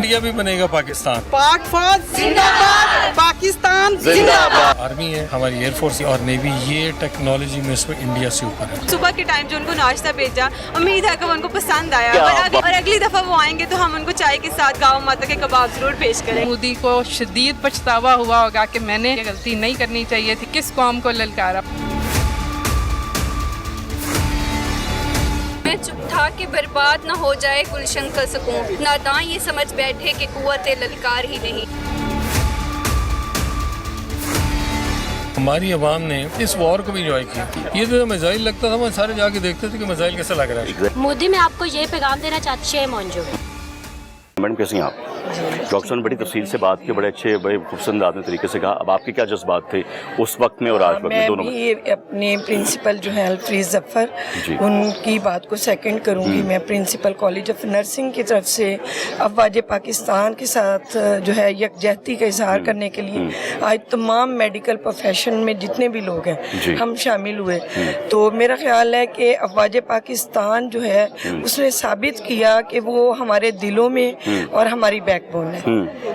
India भी बनेगा पाकिस्तान। पाक फौज जिंदाबाद, पाकिस्तान जिंदाबाद। आर्मी है, हमारी एयरफोर्स और नेवी, ये टेक्नोलॉजी में इसमें इंडिया से ऊपर है। सुबह के टाइम जो उनको नाश्ता भेजा, उम्मीद है कि वो उनको पसंद आया और अगली दफा वो आएंगे तो हम उनको चाय के साथ गाँव माता के कबाब जरूर पेश करें। मोदी को शदीद पछतावा हुआ होगा कि मैंने ये गलती नहीं करनी चाहिए थी, किस कौम को ललकारा। मैं चुप था कि बर्बाद न हो जाए गुलशन का सुकून, नादां ये समझ बैठे कि कुव्वत ललकार ही नहीं। हमारी आवाम ने इस वॉर को भी इंजॉय किया। ये जो मिसाइल लगता था, वो सारे जाके देखते थे कि मिसाइल कैसा लग रहा है। मोदी मैं आपको ये पैगाम देना चाहती हूँ मौजू। मैडम कैसी हैं आप? डॉक्टर ने बड़ी तफसील से बात की, बड़े अच्छे बड़े खूबसूरत अंदाज तरीके से कहा। अब आपके क्या जज्बात थे उस वक्त में और आज वक्त में दोनों में? मैं भी अपने प्रिंसिपल जो है अलफ्रीज जफ़र, उनकी बात को सेकंड करूंगी। मैं प्रिंसिपल कॉलेज ऑफ नर्सिंग की तरफ से अफवाज पाकिस्तान के साथ जो है यकजहती का इजहार करने के लिए आज तमाम मेडिकल प्रोफेशन में जितने भी लोग हैं हम शामिल हुए। तो मेरा ख्याल है कि अफवाज पाकिस्तान जो है उसने साबित किया कि वो हमारे दिलों में और हमारी बैकबोन है।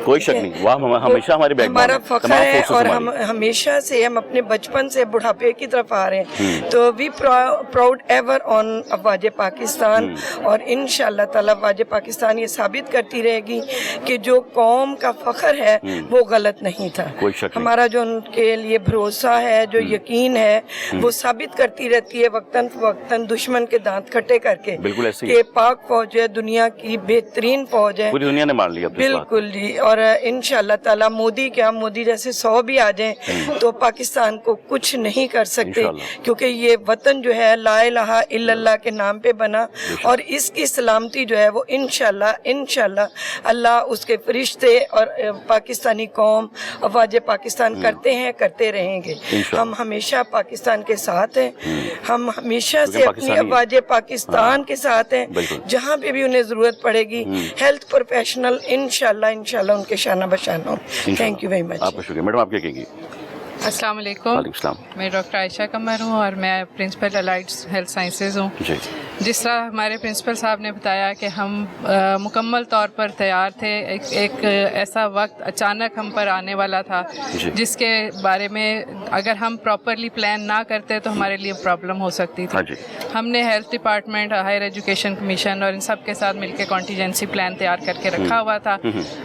कोई शक नहीं, वह हमेशा हमारी बैकबोन हमारा फख्र है और हम हमेशा से हम अपने बचपन से बुढ़ापे की तरफ आ रहे हैं। तो वी प्राउड एवर ऑन अफवाज पाकिस्तान, और इंशाअल्लाह ताला अफवाज पाकिस्तान ये साबित करती रहेगी कि जो कौम का फख्र है वो गलत नहीं था। कोई शक नहीं। हमारा जो उनके लिए भरोसा है, जो यकीन है, वो साबित करती रहती है वक्तन फवक्तन दुश्मन के दांत खट्टे करके। बिल्कुल ऐसे ही कि पाक फौज है दुनिया की बेहतरीन फौज है, पूरी दुनिया ने मान लिया। बिल्कुल जी। और इंशाअल्लाह ताला मोदी जैसे 100 भी आ जाएं तो पाकिस्तान को कुछ नहीं कर सकते, क्योंकि ये वतन जो है ला इलाहा इल्लल्लाह के नाम पे बना, और इसकी सलामती जो है वो इंशाअल्लाह अल्लाह उसके फरिश्ते और पाकिस्तानी कौम अफवाज पाकिस्तान करते हैं, करते रहेंगे। हम हमेशा पाकिस्तान के साथ हैं, हम हमेशा से अपनी अफवाज पाकिस्तान के साथ हैं। जहाँ पे भी उन्हें जरूरत पड़ेगी, हेल्थ प्रोफेशनल इंशाल्लाह उनके शाना बशाना। Thank you very much. आपका शुक्रिया। मैडम आप क्या कहेंगी? अस्सलाम वालेकुम। मैं डॉक्टर आयशा कमर हूँ और मैं प्रिंसिपल अलाइड हेल्थ साइंसेज हूँ। जिस तरह हमारे प्रिंसिपल साहब ने बताया कि हम मुकम्मल तौर पर तैयार थे, एक ऐसा वक्त अचानक हम पर आने वाला था जिसके बारे में अगर हम प्रॉपरली प्लान ना करते तो हमारे लिए प्रॉब्लम हो सकती थी। हमने health department, higher education commission और इन सब के साथ मिलकर कॉन्टीजेंसी प्लान तैयार करके रखा हुआ था।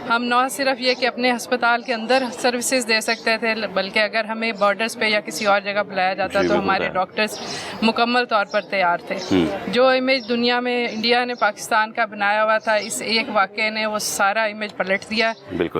हम न सिर्फ ये कि अपने अस्पताल के अंदर सर्विसेज दे सकते थे, बल्कि अगर हमें बॉर्डर्स पे या किसी और जगह बुलाया जाता तो हमारे डॉक्टर्स मुकम्मल तौर पर तैयार थे। जो इमेज दुनिया में इंडिया ने पाकिस्तान का बनाया हुआ था, इस एक वाक़े ने वो सारा इमेज पलट दिया।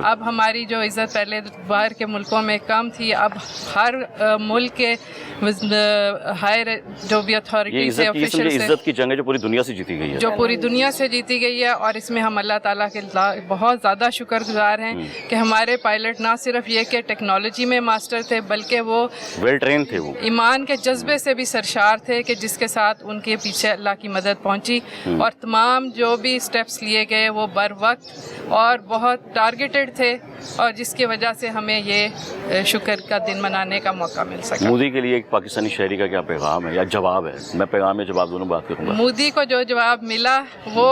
अब हमारी जो इज़्ज़त पहले बाहर के मुल्कों में कम थी, अब हर मुल्क के हायर जो भी अथॉरिटी से ऑफिशियल से इज्जत की जंग है जो पूरी दुनिया से जीती गई है, जो पूरी दुनिया से जीती गई है। और इसमें हम अल्लाह ताला के बहुत ज़्यादा शुक्रगुजार हैं कि हमारे पायलट ना सिर्फ ये कि टेक्नोलॉजी में मास्टर थे, बल्कि वो वेल ट्रेन थे, वो ईमान के जज्बे से भी सरशार थे कि जिसके साथ उनके पीछे अल्लाह की मदद पहुंची। और तमाम जो भी स्टेप्स लिए गए वो बर वक्त और बहुत टारगेटेड थे, और जिसकी वजह से हमें ये शुक्र का दिन मनाने का मौका मिल सका। मोदी के लिए एक पाकिस्तानी शहरी का क्या पैगाम है या जवाब है? मैं पैगाम या जवाब दोनों बात करूँगा। मोदी को जो जवाब मिला वो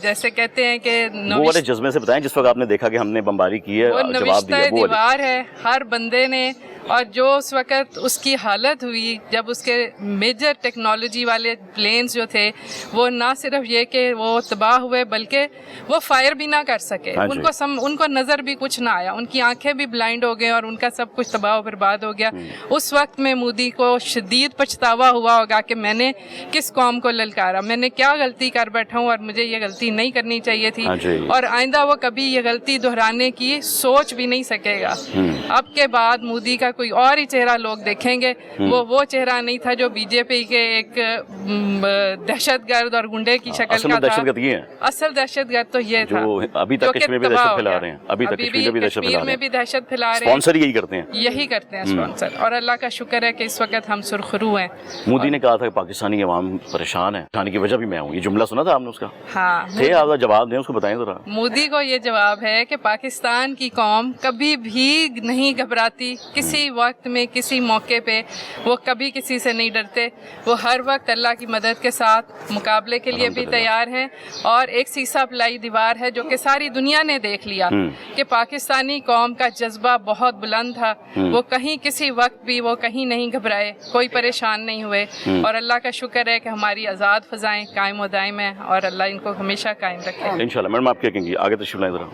जैसे कहते हैं कि वो वाले जज्बे से बताएं जिस वक्त आपने देखा कि हमने बमबारी की है, जवाब दिया। वो दीवार है हर बंदे ने, और जो उस वक़्त उसकी हालत हुई जब उसके मेजर टेक्नोलॉजी वाले प्लेन्स जो थे वो ना सिर्फ ये कि वो तबाह हुए बल्कि वो फायर भी ना कर सके। उनको नज़र भी कुछ ना आया, उनकी आंखें भी ब्लाइंड हो गई और उनका सब कुछ तबाह बर्बाद हो गया। उस वक्त में मोदी को शदीद पछतावा हुआ होगा कि मैंने किस कौम को ललकारा, मैंने क्या गलती कर बैठा हूँ और मुझे ये गलती नहीं करनी चाहिए थी, और आइंदा वो कभी ये गलती दोहराने की सोच भी नहीं सकेगा। अब के बाद मोदी का कोई और ही चेहरा लोग देखेंगे, वो चेहरा नहीं था जो बीजेपी के एक दहशतगर्द और गुंडे की शक्ल का था। असल दहशतगर्द तो ये था अभी तक कश्मीर में दहशत फैला रहे हैं, अभी तक कश्मीर में भी दहशत फैला रहे हैं। स्पॉन्सर यही करते हैं स्पॉन्सर। और अल्लाह का शुक्र है कि इस वक्त हम सुरखरू हैं। मोदी ने कहा था कि पाकिस्तानी अवाम परेशान है, खाने की वजह भी मैं हूँ, ये जुमला सुना था आपने उसका? हाँ, आप जवाब दें, उसको बताएं जरा। मोदी को ये जवाब है कि पाकिस्तान की कौम कभी भी नहीं घबराती, किसी किसी वक्त में किसी मौके पे वो कभी किसी से नहीं डरते, वो हर वक्त अल्लाह की मदद के साथ मुकाबले के लिए भी तैयार हैं। और एक सीसा पलाई दीवार है जो कि सारी दुनिया ने देख लिया कि पाकिस्तानी कौम का जज्बा बहुत बुलंद था, वो कहीं किसी वक्त भी वो कहीं नहीं घबराए, कोई परेशान नहीं हुए। और अल्लाह का शुक्र है कि हमारी आज़ाद फ़ज़ाएँ कायम व दायम हैं और अल्लाह इनको हमेशा कायम रखे। इंशाल्लाह। मैडम आप क्या कहेंगी, आगे तशरीफ लाएं जरा।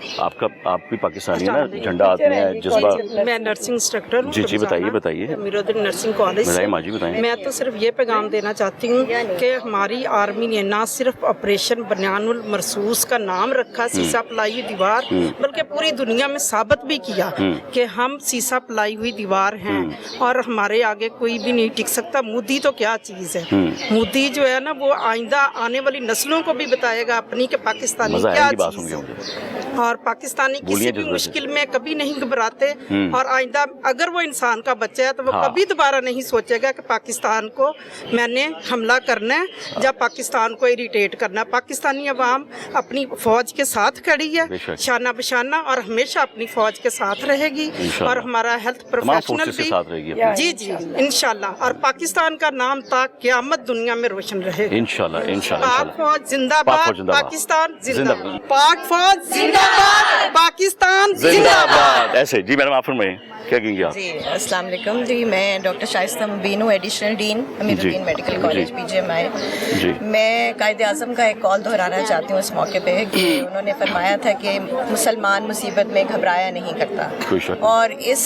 आप भी पाकिस्तानी है ना, झंडा आते हैं, जज्बा। मैं नर्सिंग इंस्ट्रक्टर हूँ। जी बताइए। मीरुद्दीन नर्सिंग कॉलेज से। माँ जी बताइए। मैं तो सिर्फ ये पैगाम देना चाहती हूँ कि हमारी आर्मी ने ना सिर्फ ऑपरेशन बनियानुल मरसूस का नाम रखा, सीसा पलाई दीवार, बल्कि पूरी दुनिया में साबित भी किया कि हम सीसा पलाई हुई दीवार हैं और हमारे आगे कोई भी नहीं टिक सकता। मोदी तो क्या चीज़ है, मोदी जो है ना वो आइंदा आने वाली नस्लों को भी बताएगा अपनी कि पाकिस्तानी क्या चीज़ है और पाकिस्तानी किसी भी मुश्किल में कभी नहीं घबराते। और आइंदा अगर वो इंसान का बच्चा है तो वो कभी दोबारा नहीं सोचेगा कि पाकिस्तान को मैंने हमला करना है या पाकिस्तान को इरिटेट करना। पाकिस्तानी अवाम अपनी फौज के साथ खड़ी है शाना बशाना और हमेशा अपनी फौज के साथ रहेगी और हमारा हेल्थ प्रोफेशनल भी जी इंशाल्लाह। और पाकिस्तान का नाम तक क़यामत दुनिया में रोशन रहेगा इंशाल्लाह। पाक फौज जिंदाबाद, पाकिस्तान जिंदाबाद, पाक फौज जिंदाबाद, पाकिस्तान जिंदाबाद। ऐसे जी मैडम आप फरमाइए, क्या कहेंगे आप? जी अस्सलाम वालेकुम जी, मैं डॉक्टर शाइस्ता मुबीन हूँ, additional dean Amiruddin medical college PGMI। मैं कायदे आज़म का एक कॉल दोहराना चाहती हूँ इस मौके पे कि उन्होंने फरमाया था कि मुसलमान मुसीबत में घबराया नहीं करता। और इस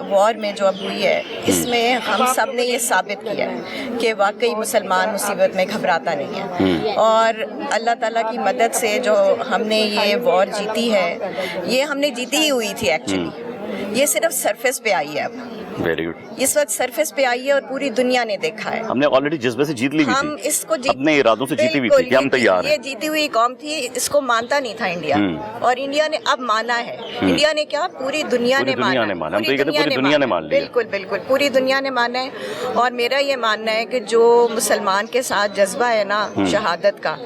वॉर में जो अब हुई है इसमें हम सब ने ये साबित किया है कि वाकई मुसलमान मुसीबत में घबराता नहीं है। और अल्लाह ताला की मदद से जो हमने ये वॉर जीती है, ये हमने जीती ही हुई थी एक्चुअली, ये सिर्फ सरफेस पे आई है। अब वेरी गुड, इस वक्त सरफेस पे आई है और पूरी दुनिया ने देखा है। हमने ऑलरेडी जज्बे से जीत ली हुई हम थी, इसको अपने इरादों से जीती हुई थी कि हम तैयार हैं। ये जीती हुई कौम थी, इसको मानता नहीं था इंडिया और इंडिया ने अब माना है। इंडिया ने क्या, पूरी दुनिया ने माना। हम तो ये कहते हैं पूरी दुनिया ने मान लिया। बिल्कुल पूरी दुनिया ने माना है। और मेरा ये मानना है कि जो मुसलमान के साथ जज्बा है ना शहादत का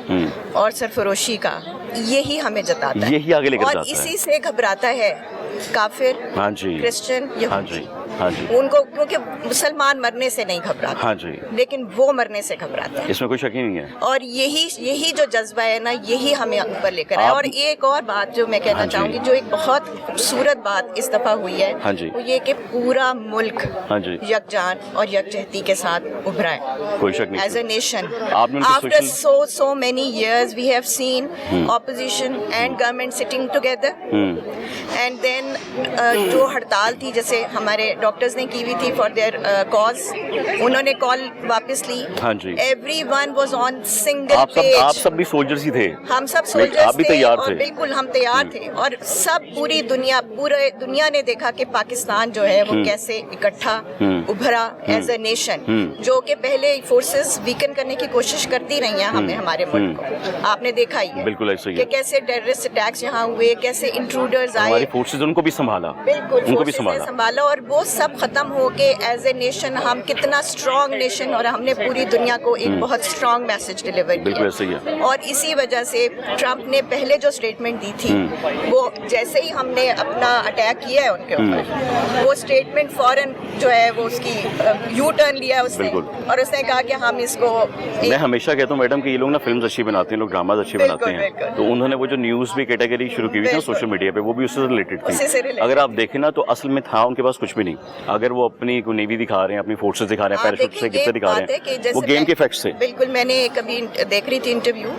और सरफरोशी का, यही हमें जताता है, यही आगे लेकर जाता और है। इसी से घबराता है काफिर, क्रिश्चियन, यहूदी। उनको क्योंकि मुसलमान मरने से नहीं घबराते, लेकिन वो मरने से घबराते हैं, इसमें कोई शक ही नहीं है। और यही जो जज्बा है ना, यही हमें ऊपर लेकर आया। और एक और बात जो मैं कहना चाहूँगी, जो एक बहुत खूबसूरत बात इस दफा हुई है, वो ये कि पूरा मुल्क यकजान और यकजहती के साथ उभरा है, कोई शक नहीं, as a nation. After so many years we have seen opposition and government sitting together and then जो हड़ताल थी, जैसे हमारे डॉक्टर्स ने की हुई थी फॉर देयर कॉज, उन्होंने कॉल वापस ली। Everyone was on single page। आप सब भी सोल्जर्स ही थे, हम सब सोल्जर्स थे, तैयार और थे। बिल्कुल हम तैयार थे। और सब पूरे दुनिया ने देखा कि पाकिस्तान जो है वो कैसे इकट्ठा उभरा एज ए नेशन, जो कि पहले फोर्सेस वीकन करने की कोशिश करती रही हैं हमें, हमारे मुल्क को। आपने देखा ही है बिल्कुल ऐसे ही कि कैसे टेररिस्ट अटैक्स यहाँ हुए, कैसे इंट्रूडर्स आए, हमारी फोर्सेस उनको भी संभाला, बिल्कुल उनको भी संभाला। और वो सब खत्म हो के एज ए नेशन हम कितना स्ट्रॉन्ग नेशन, और हमने पूरी दुनिया को एक बहुत स्ट्रॉन्ग मैसेज डिलीवर किया। और इसी वजह से ट्रम्प ने पहले जो स्टेटमेंट दी थी, वो जैसे ही हमने अपना अटैक किया है उनके ऊपर, वो स्टेटमेंट फौरन जो है वो उसकी यू टर्न लिया उसने, और उसने कहा कि हम इसको। मैं हमेशा कहता हूँ मैडम कि ये लोग ना फिल्म्स अच्छी बनाते हैं, लोग ड्रामाज अच्छे बनाते हैं, तो उन्होंने वो जो न्यूज़ भी कैटेगरी शुरू की हुई थी ना सोशल मीडिया पे, वो भी उससे रिलेटेड थी। अगर आप देखें ना तो असल में था उनके पास कुछ भी नहीं। अगर वो अपनी नेवी दिखा रहे हैं, अपनी फोर्सेस दिखा रहे हैं, पैराशूट से कितने दिखा रहे हैं, वो गेम के फैक्ट्स थे। बिल्कुल, मैंने कभी देख रही थी इंटरव्यू,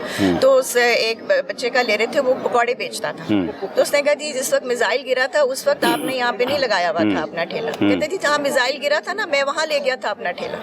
तो उस एक बच्चे का ले रहे थे, वो पकौड़े बेचता था, तो उसने कहा जी जिस वक्त मिसाइल गिरा था उस वक्त आपने यहाँ पे नहीं लगाया हुआ था अपना ठेला। कहते जी जहाँ मिसाइल गिरा था ना, मैं वहाँ ले गया था अपना ठेला।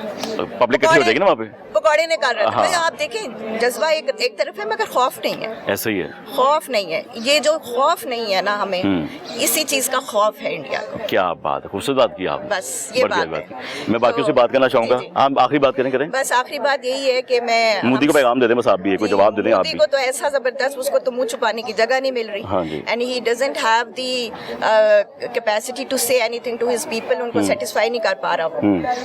पब्लिक इकट्ठी हो जाएगी ना वहाँ पे, पकौड़े निकाल रहा था। आप देखें जज्बा एक तरफ है, मगर खौफ नहीं है। ऐसा ही है, खौफ नहीं है। ये जो खौफ नहीं है ना हमें, इसी चीज का खौफ है इंडिया को। क्या बात है, खूबसूरत बात की आपने। बस ये बात है। मैं बाकियों से बात करना चाहूंगा, आप आखिरी बात करें। बस आखिरी बात यही है कि मैं मोदी को पैगाम दे दें, बस आप भी कोई जवाब दे दें। मोदी को तो ऐसा जबरदस्त, उसको तो मुंह छुपाने की जगह नहीं मिल रही, and he doesn't have the capacity to say anything to his people. उनको सेटिस्फाई नहीं कर पा रहा वो,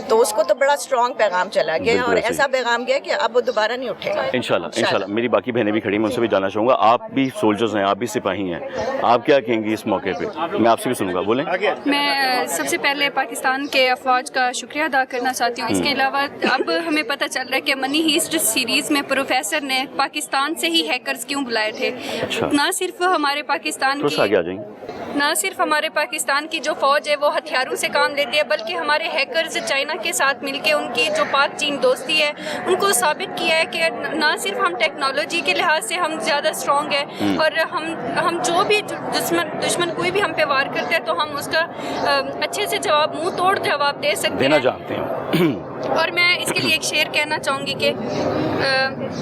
तो उसको तो बड़ा स्ट्रॉन्ग पैगाम चला गया, और ऐसा पैगाम गया कि अब वो दोबारा नहीं उठेगा। इंशाल्लाह। मेरी बाकी बहनें भी खड़ी, मैं उनसे भी जानना चाहूँगा, आप भी सोल्जर्स हैं, आप भी सिपाही हैं, आप क्या कहेंगी इस इस मौके पे, मैं आपसे भी सुनूंगा, बोलें। मैं सबसे पहले पाकिस्तान के अफवाज का शुक्रिया अदा करना चाहती हूँ। इसके अलावा अब हमें पता चल रहा है कि मनी हीस्ट सीरीज़ में प्रोफेसर ने पाकिस्तान से ही हैकर्स क्यों बुलाए थे। अच्छा। ना सिर्फ हमारे पाकिस्तान तो आगे आ जाएंगे, ना सिर्फ हमारे पाकिस्तान की जो फ़ौज है वो हथियारों से काम लेती है, बल्कि हमारे हैकर्स चाइना के साथ मिलके उनकी जो पाक चीन दोस्ती है उनको साबित किया है कि ना सिर्फ हम टेक्नोलॉजी के लिहाज से हम ज़्यादा स्ट्रॉन्ग है और हम जो भी दुश्मन कोई भी हम पे वार करते हैं तो हम उसका अच्छे से जवाब, मुंह तोड़ जवाब दे सकते देना हैं। जानते हैं। और मैं इसके लिए एक शेर कहना चाहूँगी कि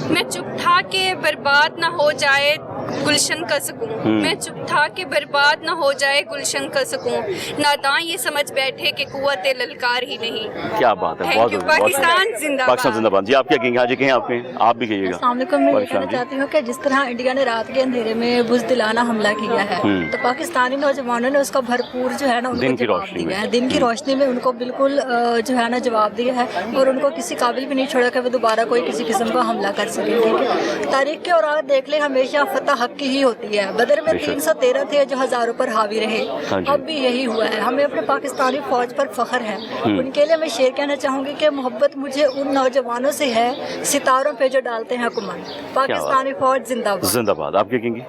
मैं चुप था कि बर्बाद ना हो जाए गुलशन का सुकून, मैं चुप था कि बर्बाद ना हो जाए गुलशन का सुकून, नादां ये समझ बैठे कि कुव्वत ललकार ही नहीं। क्या बात है, Thank बहुत you, बहुत- पाकिस्तान जिंदाबाद। पाकिस्तान जिंदाबाद। जी आप क्या कहेंगे, आज कहें आपके, आप भी कहिएगा। अस्सलाम वालेकुम। मैं ये कहना चाहती हूँ कि जिस तरह इंडिया ने रात के अंधेरे में बुज़दिलाना हमला किया है तो पाकिस्तानी नौजवानों ने उसका भरपूर जो है ना दिन उनको की जवाब रोशनी दिया में। है, दिन की रोशनी में उनको बिल्कुल जो है ना जवाब दिया है और उनको किसी काबिल भी नहीं छोड़ा कि वो दोबारा कोई किसी किस्म का हमला कर सके। ठीक है, तारीख के औरात देख ले, हमेशा फतह हक की ही होती है। बदर में 313 थे जो हज़ारों पर हावी रहे, अब भी यही हुआ है। हमें अपने पाकिस्तानी फौज पर फख्र है। उनके लिए मैं शेर कहना चाहूँगी कि मोहब्बत मुझे उन नौजवानों से है सितारों पे जो डालते हैं हुकूमत। पाकिस्तानी फौज जिंदाबाद। जिंदाबाद। आप क्या कहेंगी?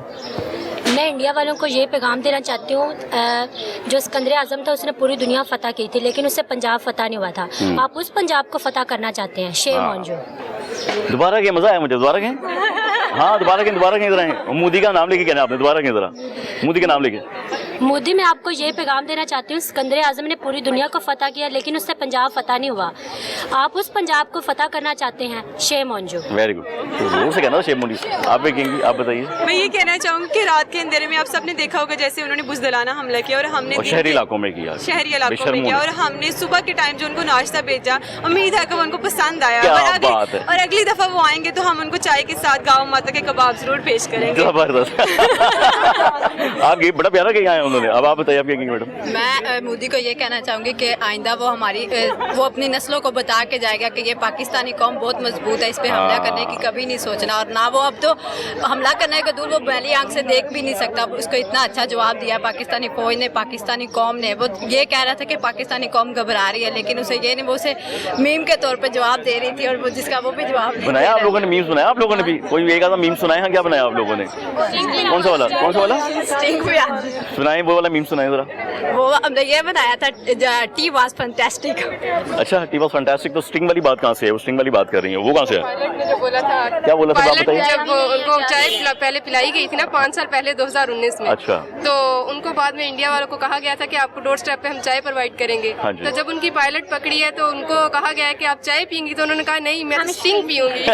मैं इंडिया वालों को ये पैगाम देना चाहती हूँ, जो सिकंदर आज़म था उसने पूरी दुनिया फतह की थी लेकिन उससे पंजाब फतह नहीं हुआ था। आप उस पंजाब को फतह करना चाहते हैं, शेम ऑन जो। दोबारा क्या, मजा आया मुझे, दोबारा कहें। हाँ दोबारा कहें इधर आए। मोदी का नाम लेके कहना आपने, दोबारा कहें जरा, मोदी का नाम लेके। मोदी, मैं आपको ये पैगाम देना चाहती हूँ, सिकंदर आज़म ने पूरी दुनिया को फतह किया लेकिन उससे पंजाब फतह नहीं हुआ। आप उस पंजाब को फतह करना चाहते हैं, शेम ऑन जो। वेरी गुड, तो जोर से कहना शेम मोदी। आप भी कहेंगी, आप बताइए। मैं ये कहना चाहूँगी कि रात के अंधेरे में आप सबने देखा होगा जैसे उन्होंने बुज़दिलाना हमला किया और हमने शहरी इलाकों में किया, शहरी इलाकों में किया और हमने सुबह के टाइम जो उनको नाश्ता भेजा, उम्मीद है कि वो उनको पसंद आया और अगली दफ़ा वो आएंगे तो हम उनको चाय के साथ गाँव माता के कबाब जरूर पेश करेंगे। जबरदस्त। आप ये बड़ा प्यारा कहीं आए उन्होंने। अब आप बताइए, आप क्या कहेंगे मैडम? मैं मोदी को ये कहना चाहूँगी कि आइंदा वो अपनी नस्लों को बता के जाएगा कि ये पाकिस्तानी कौम बहुत मजबूत है, इस पे हमला करने की कभी नहीं सोचना। और ना वो अब तो हमला करने के दूर वो पहली आंख से देख भी नहीं सकता। उसको इतना अच्छा जवाब दिया पाकिस्तानी फौज ने, पाकिस्तानी कौम ने। वो ये कह रहा था कि पाकिस्तानी कौम घबरा रही है लेकिन उसे ये नहीं, वो उसे मीम के तौर पर जवाब दे रही थी और वो जिसका वो भी जवाब बनाया आप लोगों ने, मीम सुनाया आप लोगों ने भी, कोई एक आधा मीम सुनाया? क्या बनाया आप लोगों ने? कौन सा वाला सुनाए, वो वाला मीम सुनाए जरा। वो हमने ये बनाया था, टी वाज फैंटास्टिक। अच्छा, टी वाज फैंटास्टिक। तो स्टिंग वाली बात कहाँ से है? वो स्टिंग वाली बात कर रही है, वो कहाँ से है? पायलट ने जो बोला था, क्या बोला था, आप बताइए। जब उनको चाय पहले पिलाई गई थी ना 5 साल पहले 2019 में, अच्छा, तो उनको बाद में इंडिया वालों को कहा गया था कि आपको डोर स्टेप पे हम चाय प्रोवाइड करेंगे। तो जब उनकी पायलट पकड़ी है तो उनको कहा गया है कि आप चाय पियेंगी, तो उन्होंने कहा नहीं, मैं तो स्टिंग पीऊंगी।